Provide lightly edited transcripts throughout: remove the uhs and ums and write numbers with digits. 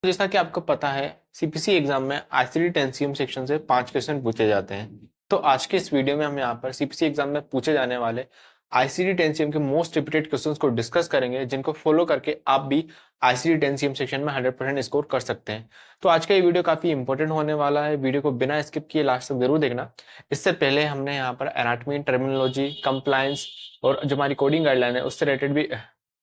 जैसा कि आपको पता है सीपीसी एग्जाम में आईसीडी टेंसियम सेक्शन से 5 क्वेश्चन पूछे जाते हैं। तो आज के इस वीडियो में हम यहाँ पर सीपीसी एग्जाम में पूछे जाने वाले आईसीडी टेंसियम के मोस्ट रिपीटेड क्वेश्चंस को डिस्कस करेंगे, जिनको फॉलो करके आप भी आईसीडी टेंसियम सेक्शन में 100% स्कोर कर सकते हैं। तो आज का ये वीडियो काफी इंपॉर्टेंट होने वाला है। वीडियो को बिना स्किप किए लास्ट तक जरूर देखना। इससे पहले हमने यहाँ पर एनाटॉमी, टर्मिनोलॉजी, कंप्लायंस और जो हमारी कोडिंग गाइडलाइन है उससे रिलेटेड भी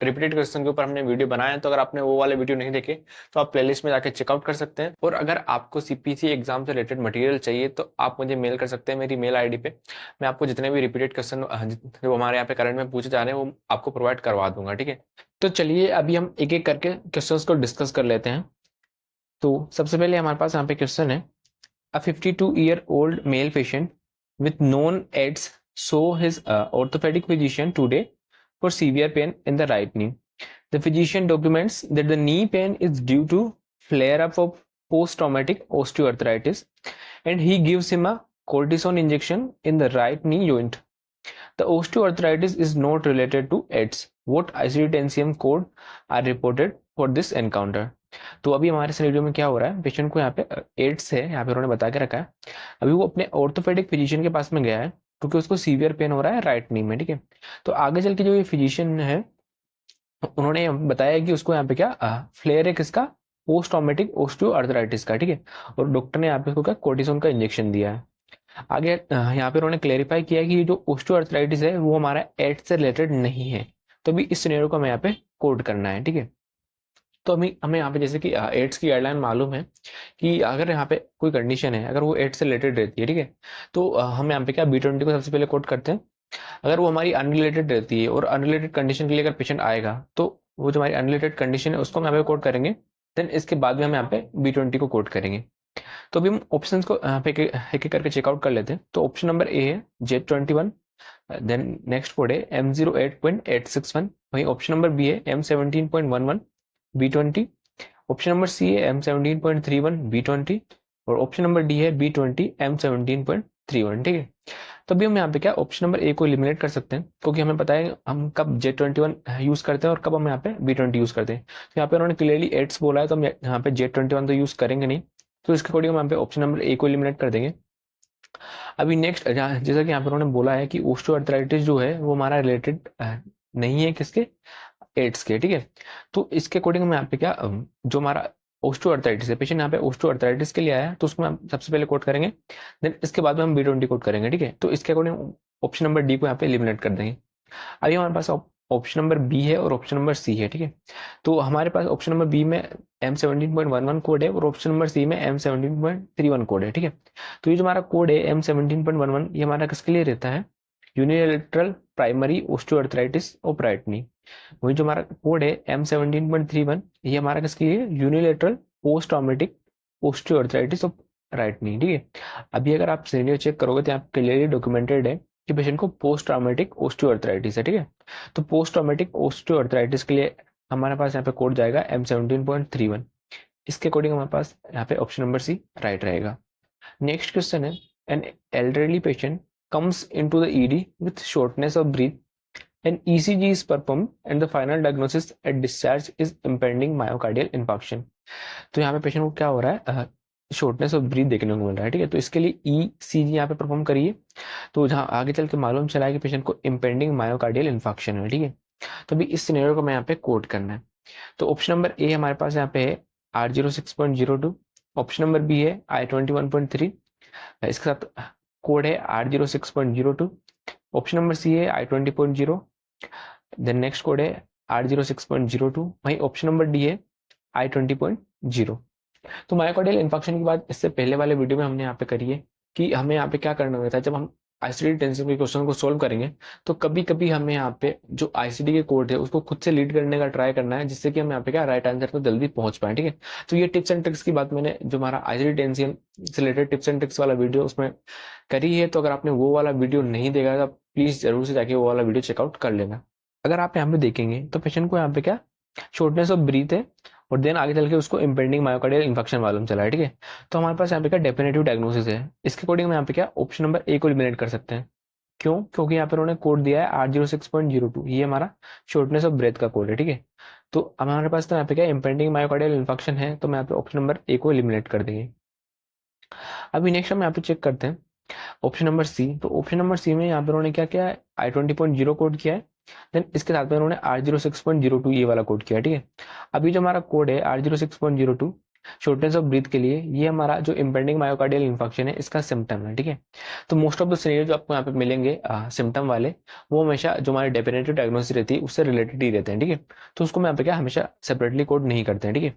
रिपीटेड क्वेश्चन के ऊपर हमने वीडियो बनाया है। तो अगर आपने वो वाले वीडियो नहीं देखे तो आप प्लेलिस्ट में जाके चेकआउट कर सकते हैं। और अगर आपको सीपीसी एग्जाम से रिलेटेड मटेरियल चाहिए तो आप मुझे मेल कर सकते हैं मेरी मेल आईडी पे। मैं आपको जितने भी रिपीटेड क्वेश्चन जो हमारे यहाँ पे करंट में पूछे जा रहे हैं वो आपको प्रोवाइड करवा दूंगा। ठीक है, तो चलिए अभी हम एक एक करके क्वेश्चंस को डिस्कस कर लेते हैं। तो सबसे पहले हमारे पास यहाँ पे क्वेश्चन है, अ 52-year-old male patient with known AIDS saw his orthopedic physician today for severe pain in the right knee. The physician documents that the knee pain is due to flare-up of post-traumatic osteoarthritis, and he gives him a cortisone injection in the right knee joint. The osteoarthritis is not related to AIDS. What ICD-10-CM code are reported for this encounter? तो अभी हमारे scenario में क्या हो रहा है, patient को यहाँ पे एड्स है, यहाँ पे उन्होंने बता के रखा है। अभी वो अपने ऑर्थोपेडिक फिजिशियन के पास में गया है क्योंकि उसको सीवियर पेन हो रहा है राइट नी में। ठीक है, तो आगे चल के जो ये फिजिशियन है उन्होंने बताया कि उसको यहाँ पे क्या फ्लेयर है किसका, पोस्ट ट्रॉमेटिक ओस्टियोआर्थराइटिस का। ठीक है, और डॉक्टर ने यहाँ पे उसको क्या कोर्टिसोन का इंजेक्शन दिया है। आगे यहाँ पे उन्होंने क्लेरिफाई किया कि जो ओस्टियोआर्थराइटिस है वो हमारा एड्स से रिलेटेड नहीं है। तो अभी इस सिनेरियो को हमें यहाँ पे कोड करना है। ठीक है, तो अभी हमें यहाँ पे जैसे कि एड्स की गाइडलाइन मालूम है कि अगर यहाँ पे कोई कंडीशन है, अगर वो एड्स से रिलेटेड रहती है, ठीक है, तो हम यहाँ पे क्या B20 को सबसे पहले कोड करते हैं। अगर वो हमारी अनरिलेटेड रहती है और अनरिलेटेड कंडीशन के लिए अगर पेशेंट आएगा तो वो जो हमारी अनरिलेटेड कंडीशन है उसको हम यहाँ पे कोड करेंगे। देन इसके बाद में हम यहाँ पे B20 को कोड करेंगे। तो अभी हम ऑप्शंस को यहाँ पे एक करके चेकआउट कर लेते हैं। तो ऑप्शन नंबर ए है Z21, देन नेक्स्ट कोड है M08.861। वहीं ऑप्शन नंबर बी है M17.11 B20। Option number C है M17.31 B20 और ऑप्शन नंबर डी है B20 M17.31। ठीक है, तो अभी हम यहाँ पे क्या ऑप्शन नंबर ए को एलिमिनेट कर सकते हैं क्योंकि हमें पता है हम कब Z21 यूज करते हैं और कब हम यहाँ पे B20 यूज करते हैं। तो यहाँ पे उन्होंने क्लियरली एड्स बोला है तो हम यहाँ पे Z21 तो यूज करेंगे नहीं, तो इसके अकॉर्डिंग हम यहाँ पे ऑप्शन नंबर ए को एलिमिनेट कर देंगे। अभी नेक्स्ट जैसा कि यहाँ पे उन्होंने बोला है कि ओस्टियोआर्थराइटिस जो है वो हमारा रिलेटेड नहीं है किसके, एड्स के। ठीक है, तो इसके अकॉर्डिंग हम यहाँ पे क्या जो हमारा ओस्टियोआर्थराइटिस है, पेशेंट यहाँ पे ओस्टियोआर्थराइटिस के लिए आया है तो उसको हम सबसे पहले कोड करेंगे। देन इसके बाद में हम B20 कोड करेंगे। ठीक है, तो इसके अकॉर्डिंग ऑप्शन नंबर डी को यहाँ पे एलिमिनेट कर देंगे। अभी हमारे पास ऑप्शन नंबर बी है और ऑप्शन नंबर सी है। ठीक है, तो हमारे पास ऑप्शन नंबर बी में M17.11 कोड है और ऑप्शन नंबर सी में M17.31 कोड है। ठीक है, तो ये जो हमारा कोड है M17.11 ये हमारा किसके लिए रहता है, unilateral primary osteoarthritis of right knee. वही जो हमारा कोड है M17.31 ये हमारा किसके लिए, unilateral post traumatic osteoarthritis of right knee. ठीक है, अभी अगर आप सिनेरियो चेक करोगे तो यहाँ पे क्लियरली डॉक्यूमेंटेड है कि पेशेंट को पोस्ट ट्रॉमेटिक ओस्टियोआर्थराइटिस है। ठीक है, तो पोस्ट ट्रॉमेटिक ओस्टियोआर्थराइटिस के लिए हमारे पास यहाँ पे कोड जाएगा M17.31। इसके अकॉर्डिंग हमारे पास यहाँ पे ऑप्शन नंबर सी राइट रहेगा। नेक्स्ट क्वेश्चन है, an elderly patient comes into the ED with shortness of breath and ECG is performed and the final diagnosis at discharge is impending myocardial infarction। तो यहाँ पे patient को क्या हो रहा है, शॉर्टनेस ऑफ ब्रीथ देखने को मिल रहा है। ठीक है, तो इसके लिए ECG यहाँ पे परफॉर्म करिए। तो जहाँ आगे चल के मालूम चला है कि पेशेंट को इम्पेंडिंग मायोकार्डियल इन्फेक्शन है। ठीक है, तो अभी इस सिनेरियो को मैं यहाँ पे कोड करना है। तो ऑप्शन नंबर ए हमारे पास यहाँ पे है R06.02, ऑप्शन नंबर बी है I21.3, इसके साथ कोड है R06.02, ऑप्शन नंबर सी है I20.0, देन नेक्स्ट कोड है R06.02, वही ऑप्शन नंबर डी है I20.0। तो मायोकार्डियल इन्फेक्शन की बात इससे पहले वाले वीडियो में हमने यहाँ पे करी है कि हमें यहाँ पे क्या करना होता है, जब हम आईसीडी टेंसियम के क्वेश्चन को सोल्व करेंगे तो कभी कभी हमें यहाँ पे जो आईसीडी के कोड है उसको खुद से लीड करने का ट्राई करना है, जिससे कि हम यहाँ पे क्या राइट आंसर तो जल्दी पहुंच पाए। ठीक है, तो ये टिप्स एंड ट्रिक्स की बात मैंने जो हमारा आईसीडी टेंसियम से रिलेटेड टिप्स एंड ट्रिक्स वाला वीडियो उसमें करी है। तो अगर आपने वो वाला वीडियो नहीं देखा तो प्लीज जरूर से जाके वो वाला वीडियो चेकआउट कर लेना। अगर आप यहाँ पे देखेंगे तो पेशेंट को यहाँ पे क्या शॉर्टनेस ऑफ ब्रीथ है और देन आगे चल के उसको इम्पेंडिंग मायोकार्डियल इन्फेक्शन मालूम चला है। ठीक है, तो हमारे पास यहाँ पे क्या डेफिनेटिव डायग्नोसिस है। इसके अकॉर्डिंग हम यहाँ पे क्या ऑप्शन नंबर ए को एलिमिनेट कर सकते हैं। क्यों? क्योंकि यहाँ पर उन्होंने कोड दिया है R06.02, ये हमारा शॉर्टनेस ऑफ ब्रेथ का कोड है, ठीक है। तो अब हमारे पास तो यहाँ पे क्या इम्पेंडिंग मायोकार्डियल इन्फेक्शन है, तो मैं यहाँ पे ऑप्शन नंबर ए को एलिमिनेट कर देंगे। अभी नेक्स्ट हम यहाँ पे चेक करते हैं ऑप्शन नंबर सी। तो ऑप्शन नंबर सी में यहाँ पर उन्होंने क्या किया है, I20.0 कोड किया है, देन इसके साथ में उन्होंने R06.02 ये वाला कोड किया है, ठीक है। अभी जो हमारा कोड है R06.02 शॉर्टनेस ऑफ ब्रीथ के लिए, ये हमारा जो इम्पेंडिंग मायोकार्डियल इन्फेक्शन है इसका सिम्टम है, ठीक है। तो मोस्ट ऑफ द सिनेरियो जो आपको यहाँ पे मिलेंगे सिम्टम वाले, वो हमेशा जो हमारी डेफिनेटिव डायग्नोसिस रहती है उससे रिलेटेड ही रहते हैं, ठीक है। तो उसको मैं यहाँ पे क्या हमेशा सेपरेटली कोड नहीं करते हैं, ठीक है।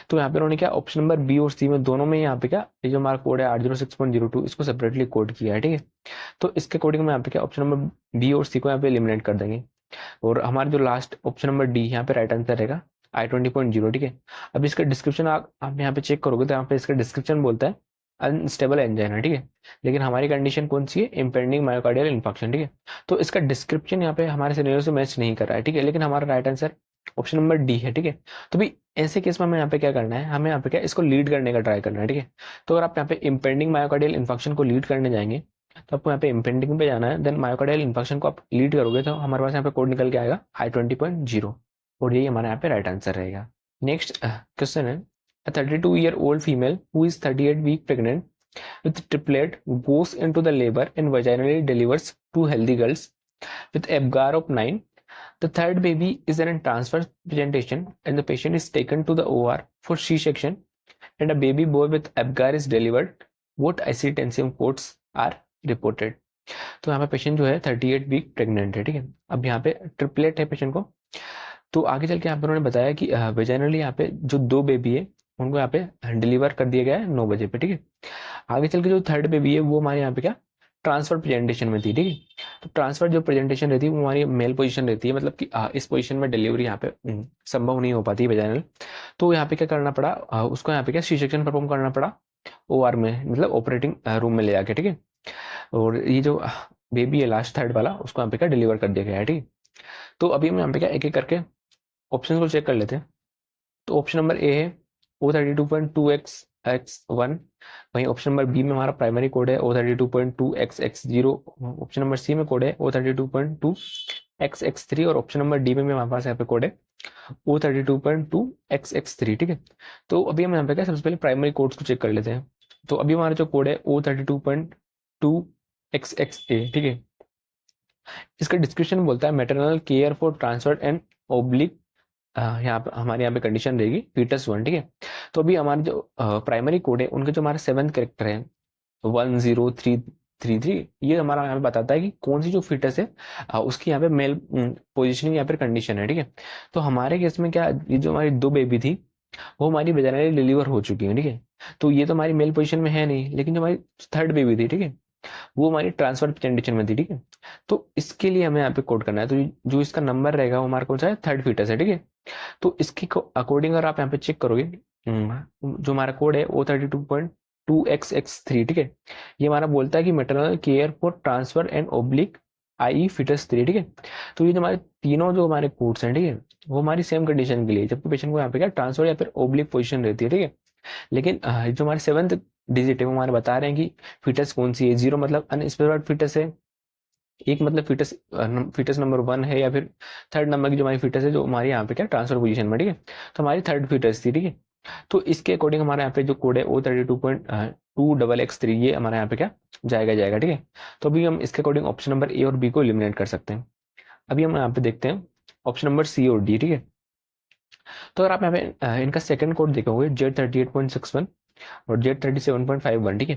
तो यहाँ पे उन्होंने क्या ऑप्शन नंबर बी और सी में दोनों में यहाँ पे क्या ये जो हमारा कोड है R06.02 इसको सेपरेटली कोड किया है, ठीक है। तो इसके अकॉर्डिंग में यहाँ पे क्या ऑप्शन नंबर बी और सी को यहाँ पे एलिमिनेट कर देंगे, और हमारे जो लास्ट ऑप्शन नंबर डी यहाँ पे राइट आंसर रहेगा I20.0, ठीक है। अब इसका डिस्क्रिप्शन आप यहाँ पे चेक करोगे तो यहाँ पे इसका डिस्क्रिप्शन बोलता है अनस्टेबल एंजाइना, ठीक है। लेकिन हमारी कंडीशन कौन सी है, इम्पेंडिंग मायोकार्डियल इन्फेक्शन, ठीक है। तो इसका डिस्क्रिप्शन यहाँ पे हमारे सिनेरियो से मैच नहीं कर रहा है, ठीक है, लेकिन हमारा right answer option number D है, ठीक है। तो भी ऐसे केस में हमें यहाँ पे क्या करना है, हमें यहाँ पे क्या इसको लीड करने का ट्राई करना है, ठीक है। तो अगर आप यहाँ पे इम्पेंडिंग मायोकार्डियल इन्फेक्शन को लीड करने जाएंगे तो आपको यहाँ पे इम्पेंडिंग पे जाना है, देन मायोकार्डियल इन्फेक्शन को आप लीड करोगे तो हमारे पास यहाँ पे कोड निकल के आएगा I20.0, और यही हमारे यहाँ पे राइट आंसर रहेगा। नेक्स्ट क्वेश्चन है, a 32-year-old female who is 38 week pregnant with triplet goes into the labor and vaginally delivers two healthy girls with ABGAR of 9. The third baby is in a transfer presentation and the patient is taken to the OR for C-section and a baby boy with ABGAR is delivered. What ICD tensium codes are reported? तो यहाँ पे patient जो है 38 week pregnant है, ठीक है। अब यहाँ पे ट्रिपलेट है पेशेंट को, तो आगे चल के यहाँ पे उन्होंने बताया कि वेजाइनली यहाँ पे जो 2 बेबी है उनको यहाँ पे डिलीवर कर दिया गया है 9 बजे पे, ठीक है। आगे चल के जो थर्ड बेबी है वो हमारे यहाँ पे क्या ट्रांसफर प्रेजेंटेशन में थी, ठीक है। तो ट्रांसफर जो प्रेजेंटेशन रहती है वो हमारी मेल पोजीशन रहती है, मतलब कि इस पोजीशन में डिलीवरी यहाँ पे संभव नहीं हो पाती वेजाइनल। तो यहाँ पे क्या करना पड़ा, उसको यहाँ पे क्या सी सेक्शन परफॉर्म करना पड़ा OR में, मतलब ऑपरेटिंग रूम में ले जाके, ठीक है। और ये जो बेबी है लास्ट थर्ड वाला उसको यहाँ पे क्या डिलीवर कर दिया गया है, ठीक है। तो अभी हम यहाँ पे क्या एक एक करके ऑप्शन को चेक कर लेते हैं। तो ऑप्शन नंबर ए है O32.2x(x)(1), वहीं ऑप्शन नंबर बी में हमारा प्राइमरी कोड है O32.2x(x)(0), ऑप्शन नंबर सी में कोड है O32.2x(x)(3), और ऑप्शन नंबर डी में हमारे पास यहाँ पे कोड है O32.2x(x)(3), ठीक है। तो अभी हम यहाँ पे क्या सबसे पहले प्राइमरी कोड्स को चेक कर लेते हैं। तो अभी हमारा जो कोड है O32.2xxa, ठीक है। इसका डिस्क्रिप्शन बोलता है maternal care for transfer and oblique, यहाँ पे हमारे यहाँ पे कंडीशन रहेगी फीटस 1, ठीक है। तो अभी हमारे जो प्राइमरी कोड है उनके जो हमारे 7th कैरेक्टर है 10333, ये हमारा यहाँ पे बताता है कि कौन सी जो फीटस है उसकी यहाँ पे मेल पोजिशनिंग यहाँ पे कंडीशन है, ठीक है। तो हमारे केस में क्या, ये जो हमारी 2 बेबी थी वो हमारी वेजाइनली डिलीवर हो चुकी है, ठीक है। तो ये तो हमारी मेल पोजिशन में है नहीं, लेकिन जो हमारी थर्ड बेबी थी, ठीक है, वो हमारी ट्रांसफर कंडीशन में थी, ठीक है। तो इसके लिए हमें यहाँ पे कोड करना है, तो जो इसका नंबर रहेगा वो हमारा कौन सा है, थर्ड फीटस है, ठीक है। तो इसके अकॉर्डिंग अगर आप यहाँ पे चेक करोगे, जो हमारा कोड है O32.2xx3, ठीक है, ये हमारा बोलता है कि maternal care for transfer and oblique I fetus 3, ठीक है। तो ये जो हमारे तीनों जो हमारे कोड्स हैं, ठीक है, वो हमारी सेम कंडीशन के लिए, जबकि पेशेंट को यहाँ पे क्या ट्रांसफर या फिर ओब्लिक पोजिशन रहती है, ठीक है। लेकिन जो हमारे 7th डिजिट है वो हमारे बता रहे हैं कि फीटस कौन सी है। 0 मतलब अनस्पेसिफाइड फीटस है, एक मतलब फीटस फीटस नंबर 1 है, या फिर थर्ड नंबर की जो हमारी फीटस है जो हमारी यहाँ पे क्या ट्रांसफर पोजीशन में, ठीक है। तो हमारी थर्ड फीटस थी, ठीक है। तो इसके अकॉर्डिंग हमारे यहाँ पे जो कोड है O32.2xx3, ये हमारे यहाँ पे क्या जाएगा, ठीक है। तो अभी हम इसके अकॉर्डिंग ऑप्शन नंबर ए और बी को एलिमिनेट कर सकते हैं। अभी हम यहाँ पे देखते हैं ऑप्शन नंबर सी और डी, ठीक है। तो अगर आप यहाँ पे इनका सेकंड कोड देखोगे Z38.61 और Z37.51, ठीक है।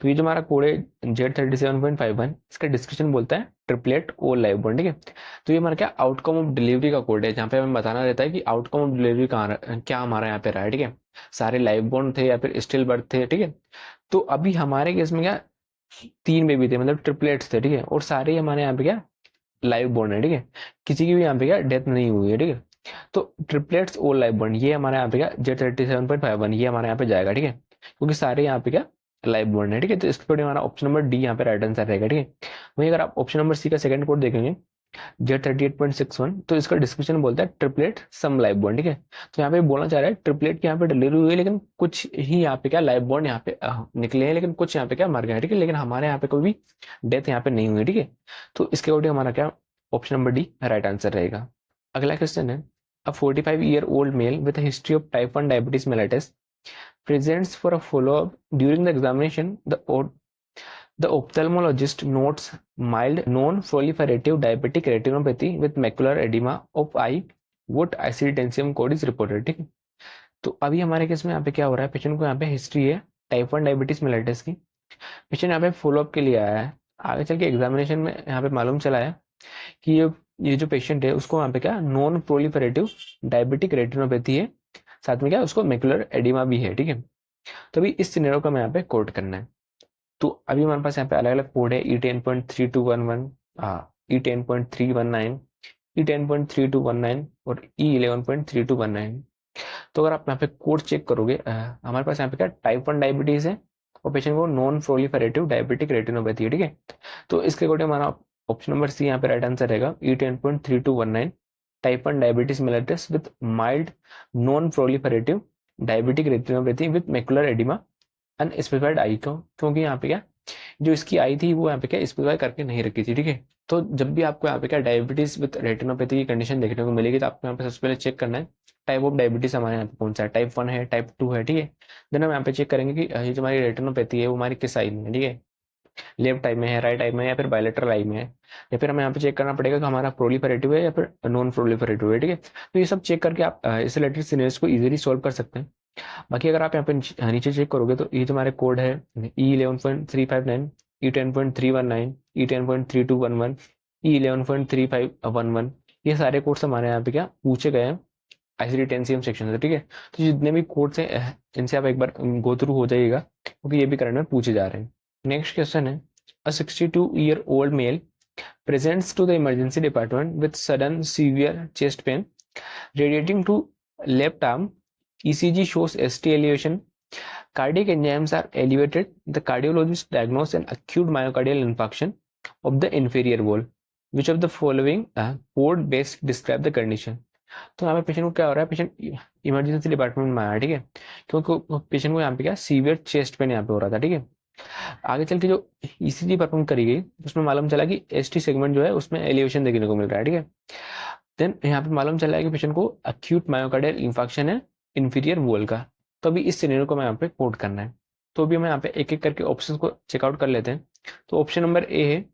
तो ये जो हमारा कोड है Z37.51, इसका डिस्क्रिप्शन बोलता है ट्रिपलेट ओ लाइव बॉर्न, ठीक है। तो ये हमारा क्या आउटकम ऑफ डिलीवरी का कोड है, जहाँ पे हमें बताना रहता है कि आउटकम ऑफ डिलीवरी क्या हमारा यहाँ पे रहा है, ठीक है। सारे लाइव बॉर्न थे या फिर स्टिल बर्थ थे, ठीक है। तो अभी हमारे केस में क्या 3 बेबी थे, मतलब ट्रिपलेट्स थे, ठीक है, और सारे हमारे यहाँ पे क्या लाइव बॉर्न है, ठीक है। किसी की भी यहाँ पे क्या डेथ नहीं हुई है, ठीक है। तो ट्रिपलेट्स और लाइव बॉर्न ये हमारे यहाँ पे क्या Z37.51, ये हमारे यहाँ पे जाएगा, ठीक है, क्योंकि सारे यहाँ पे क्या लाइव बॉर्न है, ठीक है। तो इसके अकॉर्डिंग हमारा ऑप्शन नंबर डी यहाँ पे राइट आंसर रहेगा, ठीक है। वहीं अगर आप ऑप्शन नंबर सी का सेकंड कोड देखेंगे Z38.61, तो इसका डिस्क्रिप्शन बोलता है ट्रिपलेट सम लाइव बॉन्ड, ठीक है। तो यहाँ पे बोलना चाह रहा है ट्रिपलेट की यहाँ पे डिलीवरी हुई है, लेकिन कुछ ही यहाँ पे क्या लाइव बॉन्ड यहाँ पे निकले हैं, लेकिन कुछ यहाँ पे क्या मर गए हैं, ठीक है। लेकिन हमारे यहाँ पे कोई भी डेथ यहाँ पे नहीं हुई है, ठीक है। तो इसके अकॉर्डिंग हमारा क्या option number D right answer रहेगा। अगला क्वेश्चन है, अ 45-year-old mail with history of type 1 diabetes mellitus presents for a follow-up. During the examination, the ophthalmologist notes mild non-proliferative diabetic retinopathy with macular edema of eye. What ICD tensium code is reported, ठीक है। तो अभी हमारे case में यहाँ पे क्या हो रहा है, पेशेंट को यहाँ पे हिस्ट्री है टाइप 1 डायबिटीज mellitus की। पेशेंट यहाँ पे फॉलोअप के लिए आया है। आगे चल के एग्जामिनेशन में यहाँ पे मालूम चला है कि ये जो पेशेंट है उसको यहाँ पे क्या नॉन प्रोलिफरेटिव डायबिटिक रेटिनोपैथी है, साथ में क्या उसको मैकुलर एडिमा भी है, ठीक है। तो अभी इस सिनेरियो का मैं यहाँ पे कोड करना है। तो अभी हमारे पास यहाँ पे अलग अलग कोड है E10.3211, E10.319, E10.3219 और E11.3219। तो अगर आप यहाँ पे कोड चेक करोगे, हमारे पास यहाँ पे क्या टाइप 1 डायबिटीज है और पेशेंट को नॉन प्रोलिफरेटिव डायबिटिक रेटिनोपैथी है, ठीक है। तो इसके अकॉर्डिंग हमारा ऑप्शन नंबर सी यहाँ पे राइट आंसर रहेगा, E10.3219 type 1 diabetes mellitus with mild non proliferative diabetic retinopathy with macular oedema unspecified eye को, क्योंकि यहाँ पे क्या जो इसकी आई थी वो यहाँ पे क्या स्पेसिफाई करके नहीं रखी थी, ठीक है। तो जब भी आपको यहाँ पे क्या डायबिटीज विद रेटिनोपैथी की कंडीशन देखने को मिलेगी तो आपको यहाँ पे सबसे पहले चेक करना है टाइप ऑफ डायबिटीज हमारे यहाँ पे कौन सा है, टाइप 1 है, टाइप 2 है, ठीक है। देन हम यहाँ पे चेक करेंगे कि ये जो हमारी रेटिनोपैथी है वो हमारी किस आई में है, ठीक है। लेफ्ट आई में है, राइट आई में है, या फिर बायलेटरल आई में है, या फिर हमें यहाँ पे चेक करना पड़ेगा कि हमारा प्रोलिफरेटिव है या फिर नॉन प्रोलिफरेटिव है, ठीक है। तो ये सब चेक करके आप इस रिलेटेड सिनेरियोस को इजीली सॉल्व कर सकते हैं। बाकी अगर आप यहाँ पे नीचे चेक करोगे तो ये जो हमारे कोड है E11.359, E10.319, E10.3211, E11.3511, ये सारे कोड्स हमारे यहाँ पे क्या पूछे गए हैं ICD 10cm सेक्शन से, ठीक है। तो जितने भी कोड्स हैं इनसे आप एक बार गो थ्रू हो जाइएगा, क्योंकि ये भी करंट में पूछे जा रहे हैं। नेक्स्ट क्वेश्चन है, a 62-year-old male presents to the emergency department with sudden severe chest pain radiating to left arm. ECG shows ST elevation. Cardiac enzymes are elevated. The cardiologist diagnosed an acute myocardial infarction of the inferior wall. Which of the following code best describe the condition? तो यहाँ पे patient को क्या हो रहा है, patient emergency department में आया, ठीक है, क्योंकि पेशेंट को यहाँ पे क्या सीवियर चेस्ट पेन यहाँ पे हो रहा था, ठीक है। आगे चल के जो ईसीजी परफॉर्म करी गई उसमें मालूम चला कि एसटी सेगमेंट जो है उसमें एलिवेशन देखने को मिल रहा है, ठीक है। देन यहाँ पे मालूम चला है कि पेशेंट को अक्यूट मायोकार्डियल इंफेक्शन है इंफीरियर वॉल का। तो अभी इस सिनेरियो को मैं यहाँ पे कोड करना है। तो अभी हम यहाँ पे एक एक करके ऑप्शन को चेकआउट कर लेते हैं। तो ऑप्शन नंबर ए है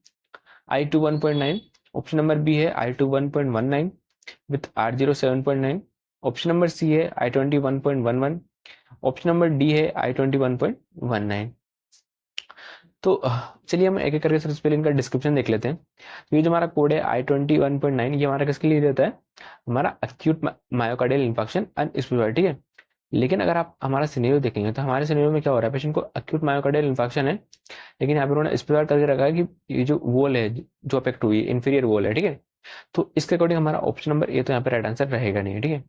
I21.9, ऑप्शन नंबर बी है I21.19 with R07.9, option number C है I21.11, ऑप्शन नंबर डी है I21.19। तो चलिए हम एक एक करके सबसे पहले इनका डिस्क्रिप्शन देख लेते हैं। तो ये जो हमारा कोड है I21.9, ये हमारा किसके लिए रहता है, हमारा अक्यूट मायोकार्डियल इंफेक्शन अनस्पेसिफाइड, ठीक है। लेकिन अगर आप हमारा सिनेरियो देखेंगे तो हमारे सिनेरियो में क्या हो रहा है, पेशेंट को अक्यूट मायोकार्डियल इंफेक्शन है, लेकिन यहाँ पे उन्होंने स्पेसिफाई करके रखा है कि ये जो वॉल है जो अफेक्ट हुई है इंफीरियर वॉल है, ठीक है। तो इसके अकॉर्डिंग हमारा ऑप्शन नंबर ए तो यहाँ पे राइट आंसर रहेगा नहीं, ठीक है।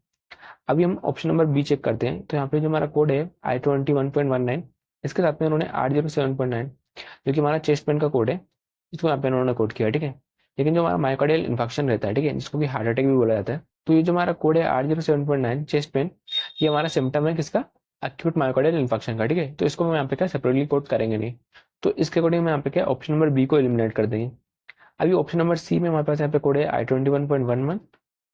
अभी हम ऑप्शन नंबर बी चेक करते हैं। तो यहाँ पे जो हमारा कोड है I21.19, इसके साथ में उन्होंने R07.9 जो कि हमारा चेस्ट पेन का कोड है, इसको यहाँ पे उन्होंने कोड किया, ठीक है। लेकिन जो हमारा मायोकार्डियल इन्फेक्शन रहता है, ठीक है, जिसको कि हार्ट अटैक भी बोला जाता है, तो ये जो हमारा कोड है R07.9 चेस्ट पेन, ये हमारा सिम्टम है किसका, अक्यूट मायोकार्डियल इन्फेक्शन का, ठीक है। तो इसको हम यहाँ पे क्या सेपरेटली कोड करेंगे नहीं। तो इसके अकॉर्डिंग मैं यहाँ पे क्या ऑप्शन नंबर बी को एलिमिनेट कर देंगे। अभी ऑप्शन नंबर सी में हमारे पास यहाँ पे कोड है I21.11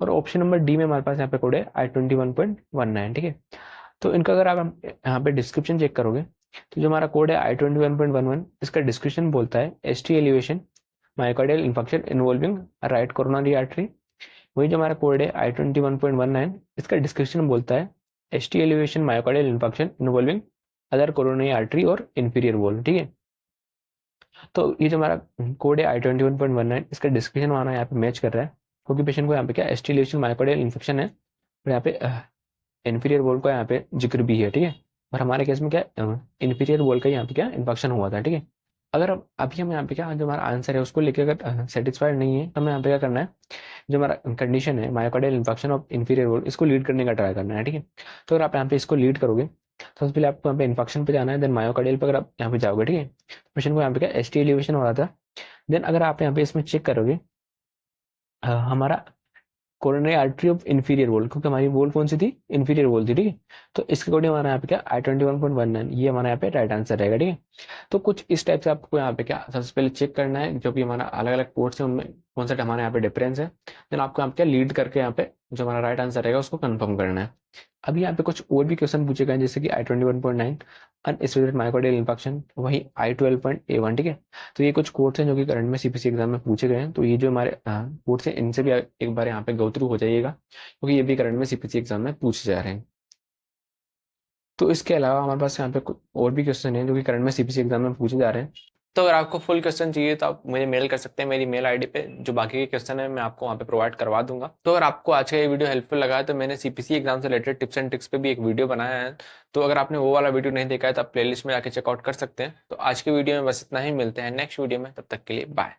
और ऑप्शन नंबर डी में हमारे पास यहाँ पे कोड है I21.19, ठीक है। तो इनका अगर आप यहाँ पे डिस्क्रिप्शन चेक करोगे तो जो हमारा कोड है I21.11, इसका डिस्क्रिप्शन बोलता है ST elevation myocardial infection involving right coronary artery. वही जो हमारा कोड है I21.19, इसका डिस्क्रिप्शन बोलता है ST elevation myocardial infection involving other coronary artery और इंफीरियर वॉल, ठीक है। तो ये जो हमारा कोड है I21.19, इसका डिस्क्रिप्शन हमारा यहाँ पे मैच कर रहा है, क्योंकि पेशेंट को यहाँ पे क्या एसटी एलिवेशन मायोकार्डियल इंफेक्शन है और यहाँ पे इंफीरियर वॉल का यहाँ पे जिक्र भी है, ठीक है। और हमारे केस में क्या इंफीरियर वॉल का यहाँ पे क्या इन्फेक्शन हुआ था, ठीक है। अगर अभी हम यहाँ पे क्या जो हमारा आंसर है उसको लेके अगर सेटिस्फाइड नहीं है तो हमें यहाँ पे क्या करना है, जो हमारा कंडीशन है myocardial infection of inferior wall, इसको लीड करने का ट्राई करना है, ठीक है। तो अगर आप यहाँ पे इसको लीड करोगे तो सबसे पहले आपको यहाँ पे इन्फेक्शन पे जाना है, देन मायोकार्डियल पे अगर आप यहाँ पे जाओगे, ठीक है, पेशेंट को यहाँ पे क्या एसटी एलिवेशन हो रहा था। देन अगर आप यहाँ पे इसमें चेक करोगे हमारा coronary artery of inferior wall, क्योंकि हमारी वॉल कौन सी थी, इंफीरियर वॉल थी, ठीक है। तो इसके अकॉर्डिंग हमारा यहाँ पे क्या I-21.19, ये हमारा यहाँ पे राइट आंसर रहेगा, ठीक है। तो कुछ इस टाइप से आपको यहाँ पे क्या सबसे पहले चेक करना है, जो भी हमारा अलग अलग कोर्स है उनमें कौन सा हमारे यहाँ पे डिफरेंस है, देन आपको यहाँ पे क्या लीड करके यहाँ पे जो हमारा राइट आंसर रहेगा उसको कंफर्म करना है। अभी यहाँ पे कुछ और भी क्वेश्चन पूछे गए हैं, जैसे कि I-21.9 अनएसोसिएटेड मायोकार्डियल इन्फेक्शन, वही I-12.A1, ठीक है। तो ये कुछ कोर्स हैं जो कि करंट में सीपीसी एग्जाम में पूछे गए हैं। तो ये जो हमारे कोर्स हैं इनसे भी एक बार यहाँ पे गो थ्रू हो जाइएगा, क्योंकि ये भी करंट में सीपीसी एग्जाम में पूछे जा रहे हैं। तो इसके अलावा हमारे पास यहाँ पे कुछ और भी क्वेश्चन हैं जो कि करंट में सीपीसी एग्जाम में पूछे जा रहे हैं। तो अगर आपको फुल क्वेश्चन चाहिए तो आप मुझे मेल कर सकते हैं मेरी मेल आईडी पे, जो बाकी के क्वेश्चन है मैं आपको वहाँ पे प्रोवाइड करवा दूंगा। तो अगर आपको आज का ये वीडियो हेल्पफुल लगा है तो मैंने सीपीसी एग्जाम से रिलेटेड टिप्स एंड ट्रिक्स पे भी एक वीडियो बनाया है, तो अगर आपने वो वाला वीडियो नहीं देखा है तो आप प्लेलिस्ट में जाके चेकआउट कर सकते हैं। तो आज के वीडियो में बस इतना ही, मिलते हैं नेक्स्ट वीडियो में, तब तक के लिए बाय।